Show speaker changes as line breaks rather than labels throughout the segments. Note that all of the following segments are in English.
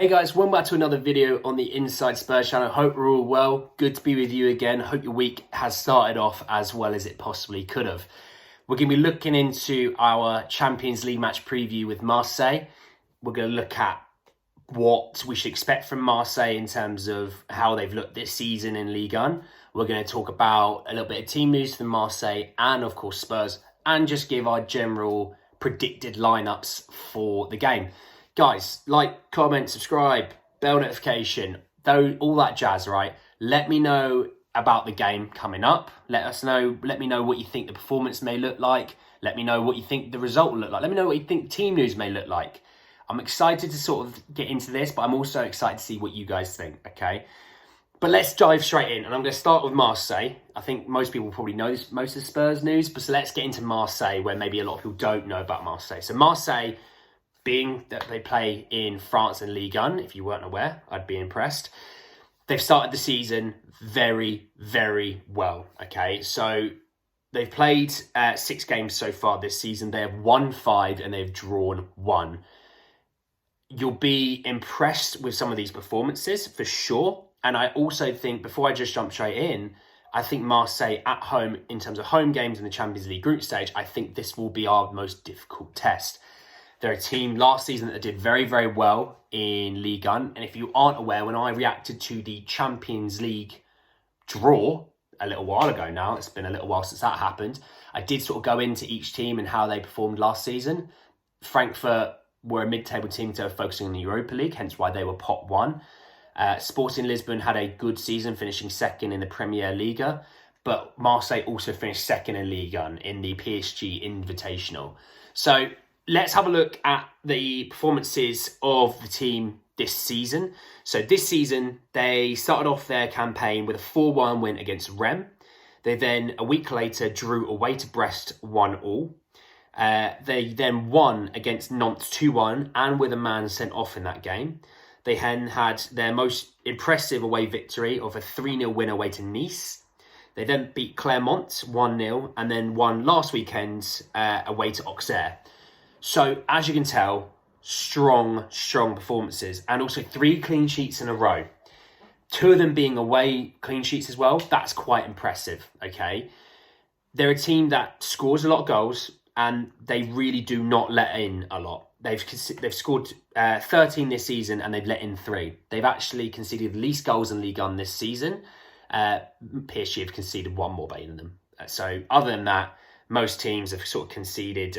Hey guys, welcome back to another video on the Inside Spurs channel. Hope we're all well. Good to be with you again. Hope your week has started off as well as it possibly could have. We're going to be looking into our Champions League match preview with Marseille. We're going to look at what we should expect from Marseille in terms of how they've looked this season in Ligue 1. We're going to talk about a little bit of team news from Marseille and of course Spurs, and just give our general predicted lineups for the game. Guys, like, comment, subscribe, bell notification, all that jazz, right? Let me know about the game coming up. Let me know what you think the performance may look like. Let me know what you think the result will look like. Let me know what you think team news may look like. I'm excited to sort of get into this, but I'm also excited to see what you guys think, okay? But let's dive straight in, and I'm going to start with Marseille. I think most people probably know most of the Spurs news, but so let's get into Marseille, where maybe a lot of people don't know about Marseille. So Marseille, being that they play in France and Ligue 1, if you weren't aware, I'd be impressed. They've started the season very, very well, okay? So they've played 6 games so far this season. They have won 5 and they've drawn 1. You'll be impressed with some of these performances, for sure. And I also think, before I just jump straight in, I think Marseille at home, in terms of home games in the Champions League group stage, I think this will be our most difficult test. They're a team last season that did very, very well in Ligue 1. And if you aren't aware, when I reacted to the Champions League draw a little while ago now, it's been a little while since that happened, I did sort of go into each team and how they performed last season. Frankfurt were a mid-table team, so focusing on the Europa League, hence why they were pot 1. Sporting Lisbon had a good season, finishing second in the Premier Liga. But Marseille also finished second in Ligue 1 in the PSG Invitational. So let's have a look at the performances of the team this season. So this season, they started off their campaign with a 4-1 win against Rennes. They then, a week later, drew away to Brest 1-1. They then won against Nantes 2-1 and with a man sent off in that game. They then had their most impressive away victory of a 3-0 win away to Nice. They then beat Clermont 1-0 and then won last weekend away to Auxerre. So, as you can tell, strong performances, and also 3 clean sheets in a row. 2 of them being away clean sheets as well. That's quite impressive, okay? They're a team that scores a lot of goals, and they really do not let in a lot. They've scored 13 this season, and they've let in 3. They've actually conceded the least goals in Ligue 1 this season. PSG have conceded 1 more than them. So, other than that, most teams have sort of conceded...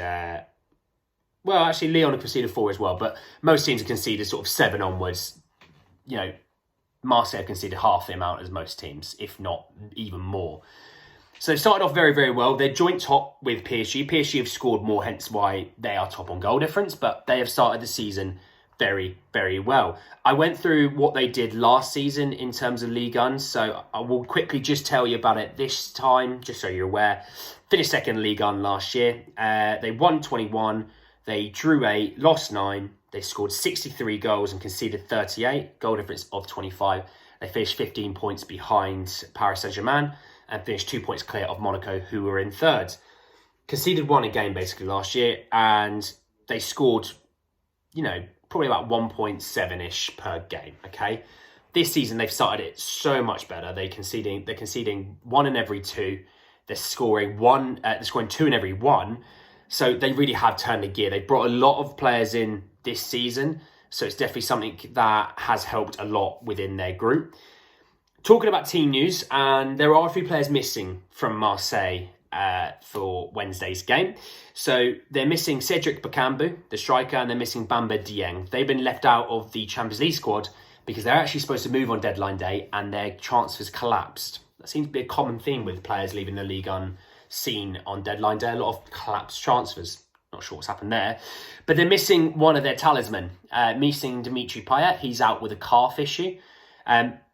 Well, actually, Lyon have conceded 4 as well, but most teams have conceded sort of 7 onwards. You know, Marseille have conceded half the amount as most teams, if not even more. So they started off very, very well. They're joint top with PSG. PSG have scored more, hence why they are top on goal difference, but they have started the season very, very well. I went through what they did last season in terms of Ligue 1, so I will quickly just tell you about it this time, just so you're aware. Finished second in Ligue 1 last year. They won 21. They drew 8, lost 9. They scored 63 goals and conceded 38. Goal difference of 25. They finished 15 points behind Paris Saint-Germain and finished 2 points clear of Monaco, who were in third. Conceded 1 a game basically last year, and they scored, you know, probably about 1.7-ish per game, okay? This season, they've started it so much better. They're conceding 1 in every 2. They're scoring 2 in every 1. So they really have turned the gear. They brought a lot of players in this season. So it's definitely something that has helped a lot within their group. Talking about team news, and there are a few players missing from Marseille for Wednesday's game. So they're missing Cedric Bakambu, the striker, and they're missing Bamba Dieng. They've been left out of the Champions League squad because they're actually supposed to move on deadline day and their transfers collapsed. That seems to be a common theme with players leaving the Ligue 1 scene on deadline day. A lot of collapsed transfers. Not sure what's happened there. But they're missing one of their talisman. Missing Dimitri Payet. He's out with a calf issue.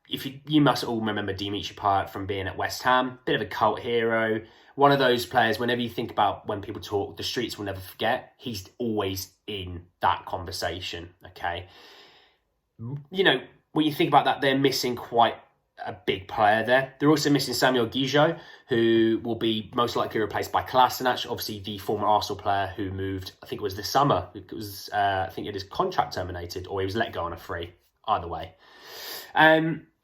If you must all remember Dimitri Payet from being at West Ham. Bit of a cult hero. One of those players, whenever you think about when people talk, the streets will never forget. He's always in that conversation, okay? You know, when you think about that, they're missing quite a big player there. They're also missing Samuel Guijo, who will be most likely replaced by Kolasinac, obviously the former Arsenal player who moved, I think it was this summer. It was, I think his contract terminated, or he was let go on a free, either way.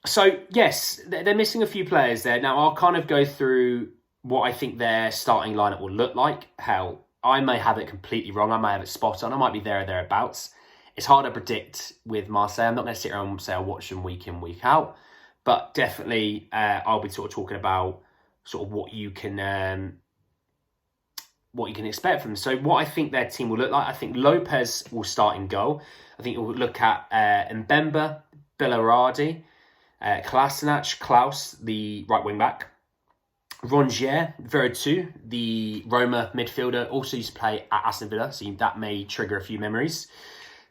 So, yes, they're missing a few players there. Now, I'll kind of go through what I think their starting lineup will look like. Hell, I may have it completely wrong. I may have it spot on. I might be there or thereabouts. It's hard to predict with Marseille. I'm not going to sit around and say I'll watch them week in, week out. But definitely, I'll be sort of talking about sort of what you can expect from them. So what I think their team will look like, I think Lopez will start in goal. I think we'll look at Mbemba, Bellardi, Kolasinac, Klaus, the right wing back. Rongier, Veretout, the Roma midfielder, also used to play at Aston Villa, so that may trigger a few memories.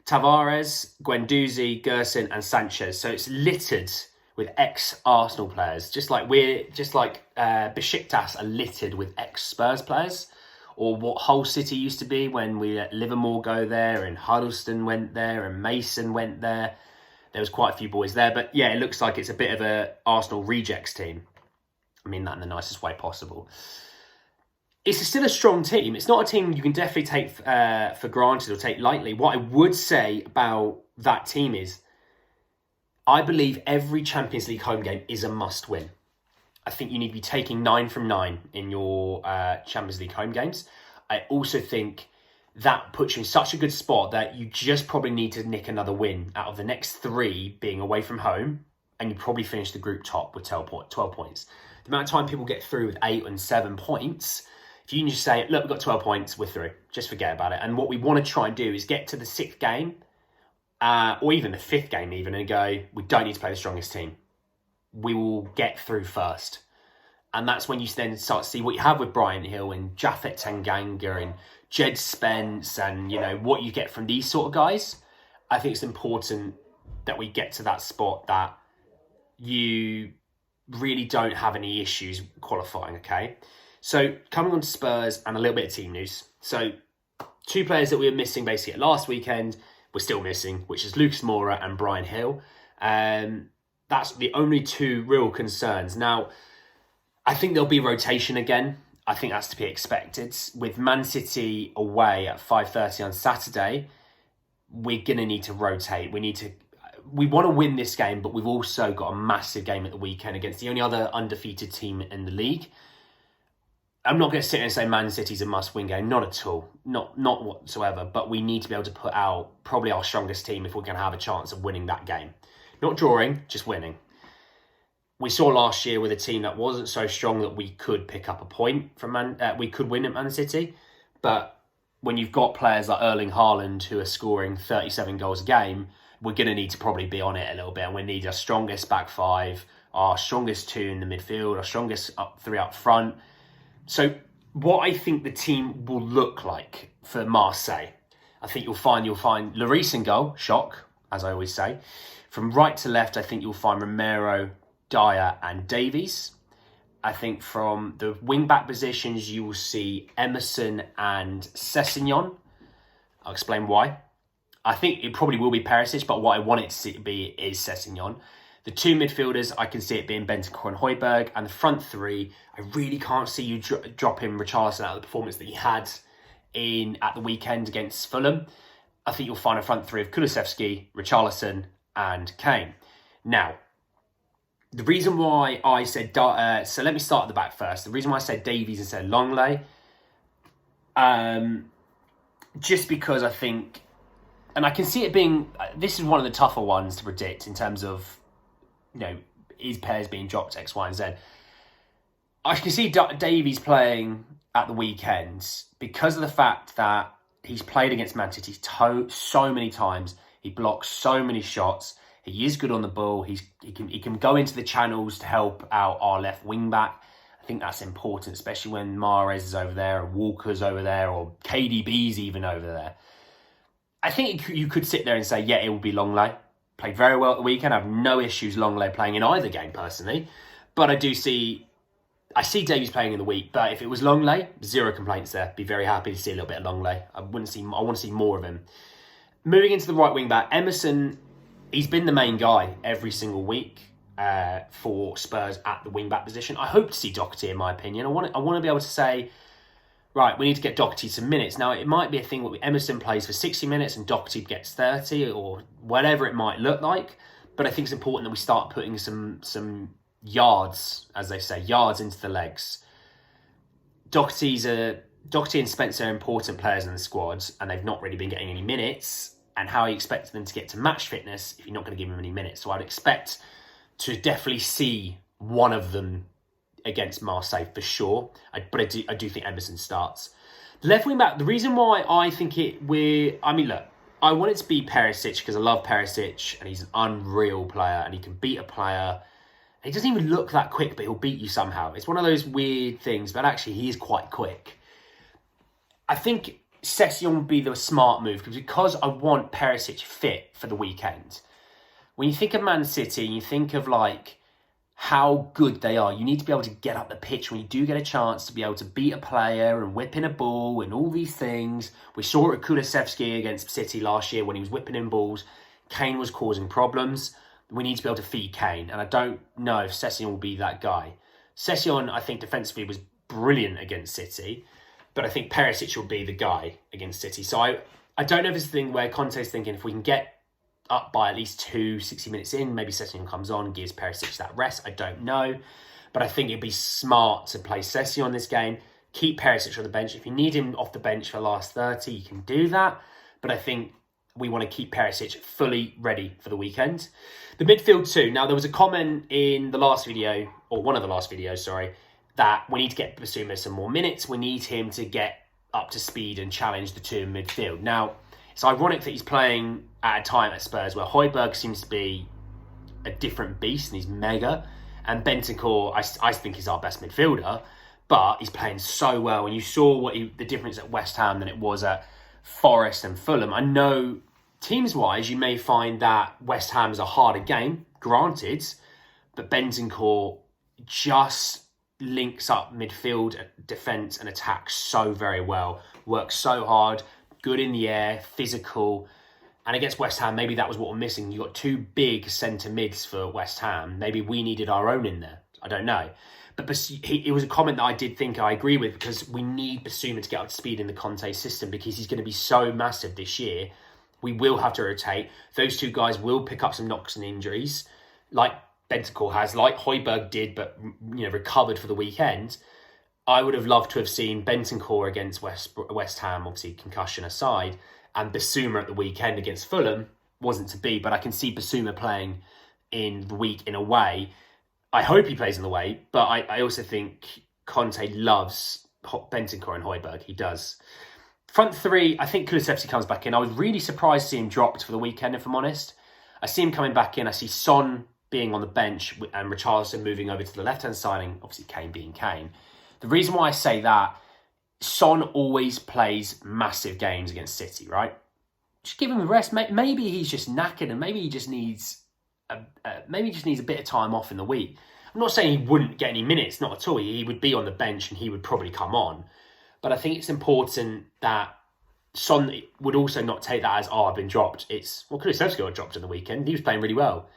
Tavares, Guendouzi, Gerson, and Sanchez. So it's littered with ex-Arsenal players, just like Besiktas are littered with ex-Spurs players, or what Hull City used to be when we let Livermore go there, and Huddleston went there, and Mason went there. There was quite a few boys there, but yeah, it looks like it's a bit of a Arsenal rejects team. I mean that in the nicest way possible. It's still a strong team. It's not a team you can definitely take for granted or take lightly. What I would say about that team is, I believe every Champions League home game is a must-win. I think you need to be taking 9 from 9 in your Champions League home games. I also think that puts you in such a good spot that you just probably need to nick another win out of the next 3 being away from home, and you probably finish the group top with 12 points. The amount of time people get through with 8 and 7 points, if you can just say, look, we've got 12 points, we're through. Just forget about it. And what we want to try and do is get to the 6th game, or even the 5th game even, and go, we don't need to play the strongest team. We will get through first. And that's when you then start to see what you have with Brian Hill and Japhet Tanganga and Jed Spence and, you know, what you get from these sort of guys. I think it's important that we get to that spot that you really don't have any issues qualifying, okay? So coming on to Spurs and a little bit of team news. So 2 players that we were missing basically last weekend, we're still missing, which is Lucas Moura and Brian Hill. That's the only 2 real concerns. Now, I think there'll be rotation again. I think that's to be expected. With Man City away at 5:30 on Saturday, we're going to need to rotate. We want to win this game, but we've also got a massive game at the weekend against the only other undefeated team in the league. I'm not going to sit here and say Man City's a must-win game. Not at all. Not whatsoever. But we need to be able to put out probably our strongest team if we're going to have a chance of winning that game. Not drawing, just winning. We saw last year with a team that wasn't so strong that we could pick up a point from we could win at Man City. But when you've got players like Erling Haaland who are scoring 37 goals a game, we're going to need to probably be on it a little bit. And we need our strongest back 5, our strongest 2 in the midfield, our strongest 3 up front. So what I think the team will look like for Marseille, I think you'll find Lloris in goal, shock, as I always say. From right to left, I think you'll find Romero, Dyer and Davies. I think from the wing-back positions, you will see Emerson and Sessegnon. I'll explain why. I think it probably will be Perisic, but what I want it to be is Sessegnon. The 2 midfielders, I can see it being Bentancur and Højbjerg. And the front 3, I really can't see you dropping Richarlison out of the performance that he had at the weekend against Fulham. I think you'll find a front 3 of Kulusevski, Richarlison and Kane. Now, the reason why I said... so let me start at the back first. The reason why I said Davies instead of Longley, just because I think... And I can see it being... This is one of the tougher ones to predict in terms of, you know, his pairs being dropped X, Y and Z. I can see Davies playing at the weekends because of the fact that he's played against Man City so many times. He blocks so many shots. He is good on the ball. He can go into the channels to help out our left wing back. I think that's important, especially when Mahrez is over there, or Walker's over there, or KDB's even over there. I think you could sit there and say, yeah, it will be Longley. Played very well at the weekend. I have no issues Longley playing in either game, personally. But I see Davies playing in the week. But if it was Longley, 0 complaints there. Be very happy to see a little bit of Longley. I want to see more of him. Moving into the right wing back, Emerson, he's been the main guy every single week. for Spurs at the wing-back position. I hope to see Doherty, in my opinion. I want to be able to say, right, we need to get Doherty some minutes. Now, it might be a thing where Emerson plays for 60 minutes and Doherty gets 30 or whatever it might look like. But I think it's important that we start putting some yards, as they say, yards into the legs. Doherty and Spencer are important players in the squads, and they've not really been getting any minutes. And how are you expecting them to get to match fitness if you're not going to give them any minutes? So I'd expect to definitely see one of them against Marseille for sure. But I do think Emerson starts. The left wing back, the reason why I think look, I want it to be Perisic because I love Perisic and he's an unreal player and he can beat a player. He doesn't even look that quick, but he'll beat you somehow. It's one of those weird things, but actually he is quite quick. I think Session would be the smart move because I want Perisic fit for the weekend. When you think of Man City, you think of like how good they are. You need to be able to get up the pitch when you do get a chance to be able to beat a player and whip in a ball and all these things. We saw it at Kulusevski against City last year when he was whipping in balls. Kane was causing problems. We need to be able to feed Kane. And I don't know if Session will be that guy. Session, I think, defensively was brilliant against City. But I think Perisic will be the guy against City. So I don't know if it's a thing where Conte's thinking if we can get up by at least 60 minutes in, maybe Session comes on and gives Perisic that rest. I don't know. But I think it'd be smart to play Session on this game. Keep Perisic on the bench. If you need him off the bench for the last 30, you can do that. But I think we want to keep Perisic fully ready for the weekend. The midfield too. Now, there was a comment in the last video, or one of the last videos, sorry, that we need to get Basuma some more minutes. We need him to get up to speed and challenge the two in midfield. Now, it's ironic that he's playing at a time at Spurs where Højbjerg seems to be a different beast and he's mega. And Bentancur, I think, is our best midfielder, but he's playing so well. And you saw the difference at West Ham than it was at Forest and Fulham. I know teams-wise, you may find that West Ham is a harder game, granted, but Bentancur just links up midfield, defence and attack so very well. Works so hard, good in the air, physical. And against West Ham, maybe that was what we're missing. You got two big centre mids for West Ham. Maybe we needed our own in there. I don't know. But it was a comment that I did think I agree with because we need Basuma to get up to speed in the Conte system because he's going to be so massive this year. We will have to rotate. Those two guys will pick up some knocks and injuries like Bentancur has, like Højbjerg did, but recovered for the weekend. I would have loved to have seen Bentancur against West Ham, obviously concussion aside, and Basuma at the weekend against Fulham. Wasn't to be, but I can see Basuma playing in the week in a way. I hope he plays in the way, but I also think Conte loves Bentancur and Højbjerg. He does. Front three, I think Kulusevski comes back in. I was really surprised to see him dropped for the weekend, if I'm honest. I see him coming back in. I see Son being on the bench and Richarlison moving over to the left-hand side, and obviously Kane being Kane. The reason why I say that, Son always plays massive games against City, right? Just give him a rest. Maybe he's just knackered and maybe he just needs a bit of time off in the week. I'm not saying he wouldn't get any minutes, not at all. He would be on the bench and he would probably come on. But I think it's important that Son would also not take that as, I've been dropped. Kulusevski got dropped in the weekend. He was playing really well.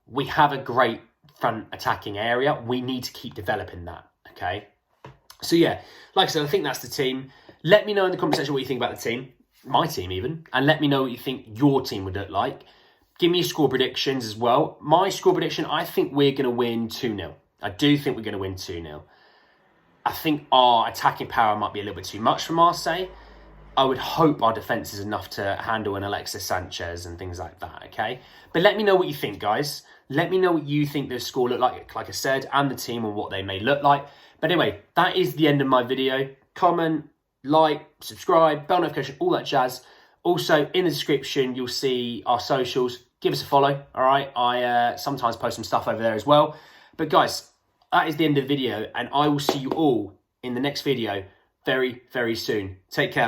We have a great front attacking area. We need to keep developing that, okay? So yeah, like I said, I think that's the team. Let me know in the comment section what you think about the team, my team even, and let me know what you think your team would look like. Give me your score predictions as well. My score prediction, I think we're going to win 2-0. I do think we're going to win 2-0. I think our attacking power might be a little bit too much for Marseille. I would hope our defence is enough to handle an Alexis Sanchez and things like that, okay? But let me know what you think, guys. Let me know what you think the score looked like I said, and the team and what they may look like. But anyway, that is the end of my video. Comment, like, subscribe, bell notification, all that jazz. Also, in the description, you'll see our socials. Give us a follow, all right? I sometimes post some stuff over there as well. But guys, that is the end of the video, and I will see you all in the next video very, very soon. Take care, lads.